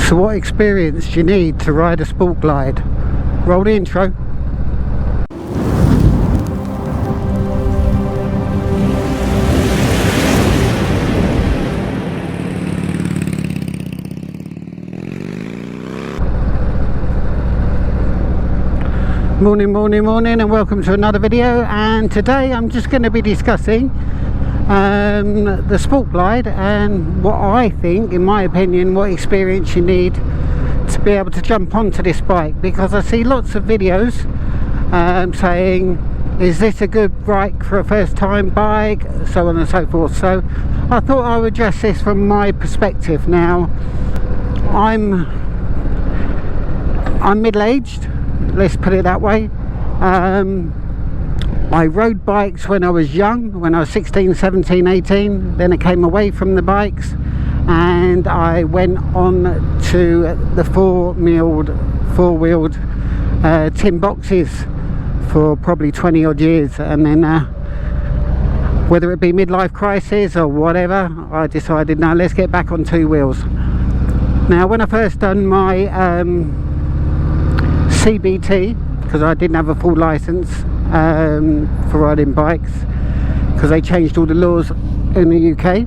So what experience do you need to ride a sport glide? Roll the intro. Morning and welcome to another video, and today I'm just going to be discussing the sport glide and what I think, in my opinion, what experience you need to be able to jump onto this bike, because I see lots of videos saying, is this a good bike for a first time bike, so on and so forth. So I thought I would address this from my perspective. Now I'm middle-aged, let's put it that way. I rode bikes when I was young, when I was 16, 17, 18. Then I came away from the bikes and I went on to the four-wheeled tin boxes for probably 20 odd years, and then whether it be midlife crisis or whatever, I decided, no, let's get back on two wheels. Now when I first done my CBT, because I didn't have a full license for riding bikes, because they changed all the laws in the UK,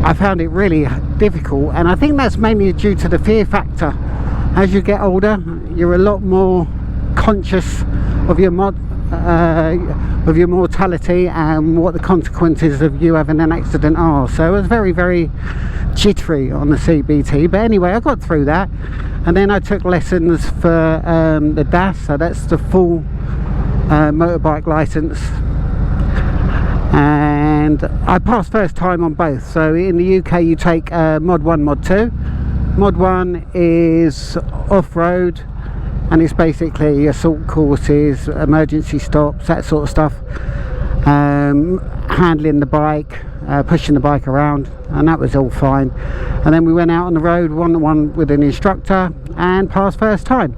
I found it really difficult, and I think that's mainly due to the fear factor. As you get older, you're a lot more conscious of your mortality and what the consequences of you having an accident are. So I was very, very jittery on the CBT, but anyway, I got through that, and then I took lessons for the DAS, so that's the full motorbike license, and I passed first time on both. So in the UK you take mod 1, mod 2. Mod 1 is off-road, and it's basically assault courses, emergency stops, that sort of stuff, handling the bike, pushing the bike around, and that was all fine. And then we went out on the road one-to-one with an instructor and passed first time.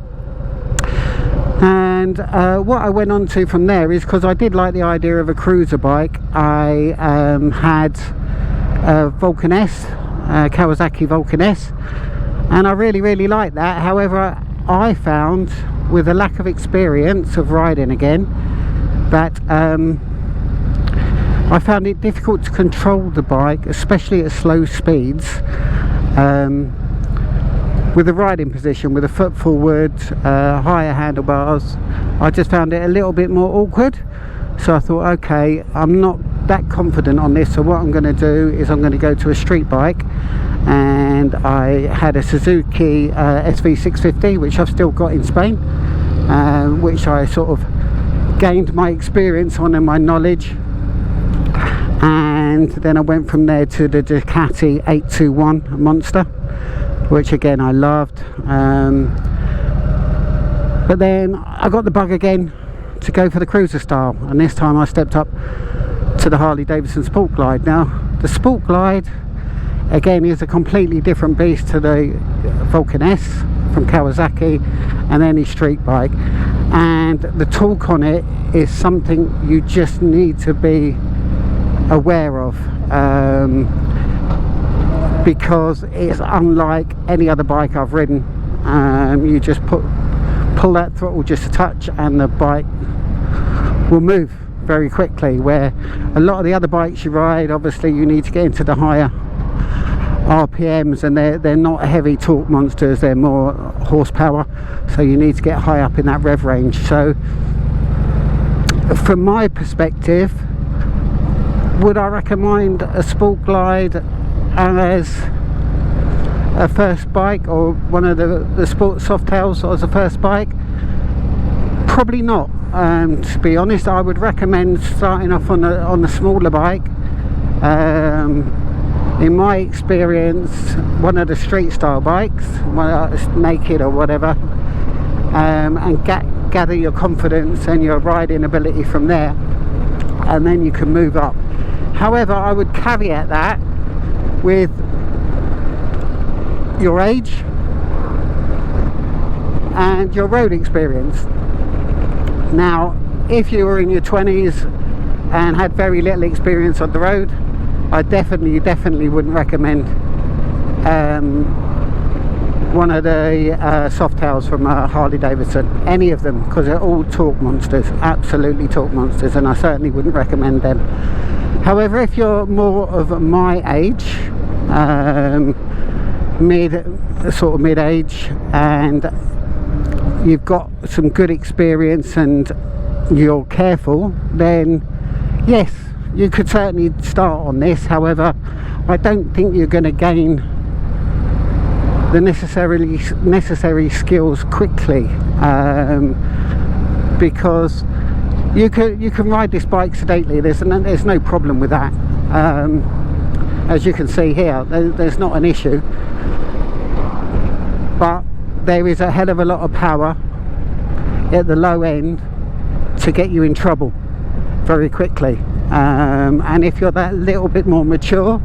And what I went on to from there is, because I did like the idea of a cruiser bike, I had a Vulcan S, Kawasaki Vulcan S, and I really liked that. However, I found, with a lack of experience of riding again, that I found it difficult to control the bike, especially at slow speeds, with the riding position, with a foot forward, higher handlebars. I just found it a little bit more awkward. So I thought, okay, I'm not that confident on this, so what I'm going to do is I'm going to go to a street bike. And I had a Suzuki SV650, which I've still got in Spain, which I sort of gained my experience on and my knowledge. And then I went from there to the Ducati 821 Monster, which again I loved. But then I got the bug again to go for the cruiser style, and this time I stepped up to the Harley Davidson Sport Glide. Now the Sport Glide again is a completely different beast to the Vulcan S from Kawasaki and any street bike, and the torque on it is something you just need to be aware of, because it's unlike any other bike I've ridden. You just pull that throttle just a touch and the bike will move very quickly, where a lot of the other bikes you ride, obviously you need to get into the higher RPMs, and they're not heavy torque monsters, they're more horsepower, so you need to get high up in that rev range. So from my perspective, would I recommend a Sport Glide as a first bike, or one of the Sport Softails as a first bike? Probably not. To be honest, I would recommend starting off on the smaller bike. In my experience, one of the street style bikes, naked or whatever, and gather your confidence and your riding ability from there, and then you can move up. However, I would caveat that with your age and your road experience. Now, if you were in your 20s and had very little experience on the road, I definitely wouldn't recommend one of the Softails from Harley Davidson, any of them, because they're all torque monsters, absolutely torque monsters, and I certainly wouldn't recommend them. However, if you're more of my age, mid-age, and you've got some good experience and you're careful, then yes, you could certainly start on this. However, I don't think you're going to gain the necessary skills quickly, because you can ride this bike sedately. There's no problem with that. As you can see here, there's not an issue, but there is a hell of a lot of power at the low end to get you in trouble very quickly, and if you're that little bit more mature,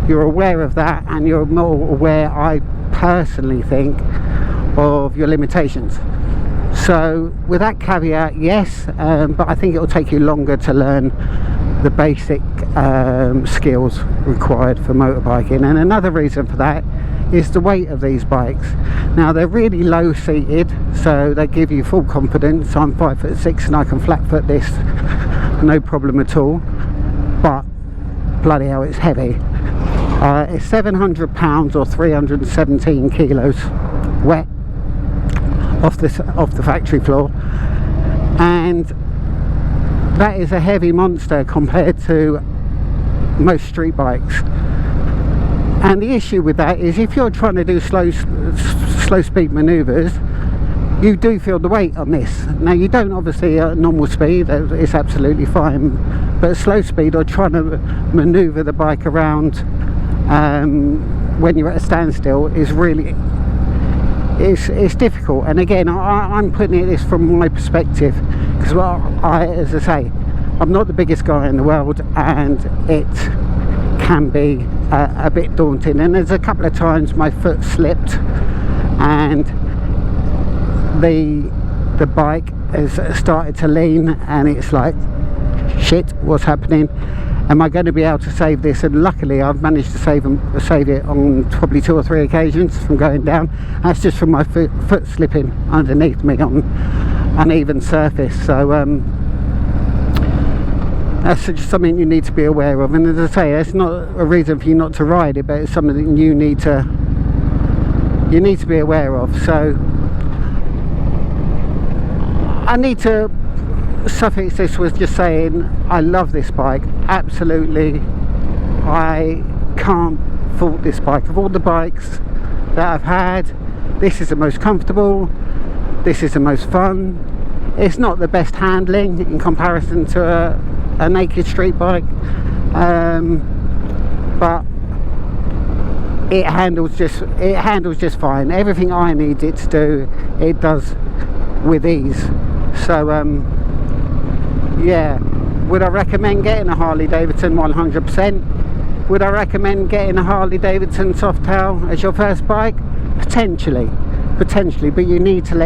you're aware of that, and you're more aware, I personally think, of your limitations. So with that caveat, yes, but I think it will take you longer to learn the basic skills required for motorbiking. And another reason for that is the weight of these bikes. Now, they're really low seated, so they give you full confidence. I'm 5'6" and I can flat foot this no problem at all, but bloody hell, it's heavy. It's 700 pounds or 317 kilos wet off the factory floor, and that is a heavy monster compared to most street bikes. And the issue with that is, if you're trying to do slow speed maneuvers, you do feel the weight on this. Now, you don't obviously at normal speed, it's absolutely fine, but at slow speed, or trying to maneuver the bike around when you're at a standstill is really, it's difficult. And again, I'm putting this from my perspective, because, well, as I say, I'm not the biggest guy in the world, and it can be a bit daunting. And there's a couple of times my foot slipped and the bike has started to lean, and it's like, shit, what's happening? Am I going to be able to save this? And luckily I've managed to save it on probably 2 or 3 occasions from going down. That's just from my foot slipping underneath me on uneven surface. So that's just something you need to be aware of. And as I say, it's not a reason for you not to ride it, but it's something that you need to be aware of. So I need to suffix this with just saying, I love this bike, absolutely. I can't fault this bike. Of all the bikes that I've had, this is the most comfortable, this is the most fun. It's not the best handling in comparison to a naked street bike, but it handles just fine. Everything I need it to do, it does with ease. So yeah, would I recommend getting a Harley Davidson? 100%. Would I recommend getting a Harley Davidson Softail as your first bike? Potentially, but you need to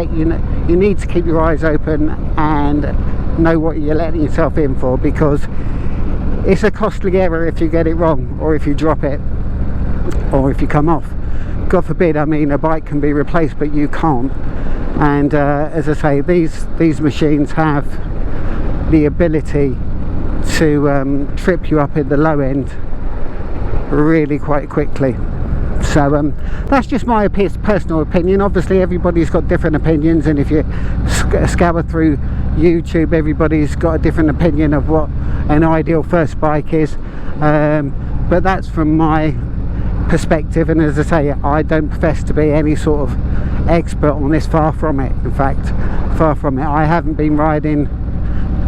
you need to keep your eyes open and know what you're letting yourself in for, because it's a costly error if you get it wrong, or if you drop it, or if you come off. God forbid, I mean, a bike can be replaced, but you can't. And as I say, these machines have the ability to trip you up at the low end really quite quickly. So that's just my personal opinion. Obviously everybody's got different opinions, and if you scour through YouTube, everybody's got a different opinion of what an ideal first bike is, but that's from my perspective. And as I say, I don't profess to be any sort of expert on this, far from it. In fact, far from it. I haven't been riding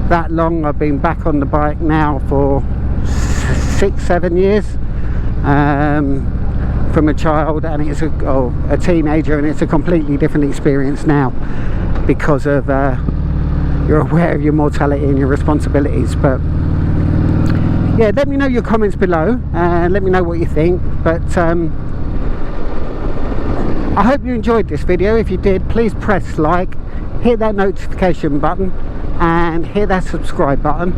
that long. I've been back on the bike now for 6-7 years, from a child, and it's a teenager, and it's a completely different experience now, because of you're aware of your mortality and your responsibilities. But yeah, let me know your comments below, and let me know what you think. But I hope you enjoyed this video. If you did, please press like, hit that notification button, and hit that subscribe button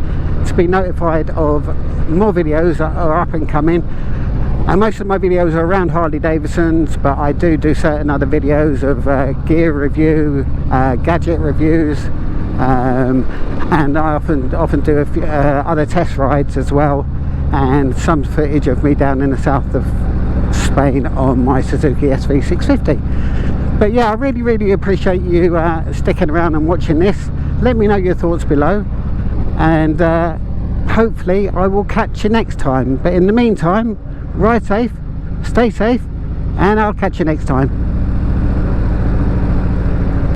to be notified of more videos that are up and coming. And most of my videos are around Harley Davidsons, but I do certain other videos of gear review, gadget reviews, and I often do a few, other test rides as well, and some footage of me down in the south of Spain on my Suzuki SV650. But yeah, I really appreciate you sticking around and watching this. Let me know your thoughts below, and hopefully I will catch you next time. But in the meantime, ride safe, stay safe, and I'll catch you next time.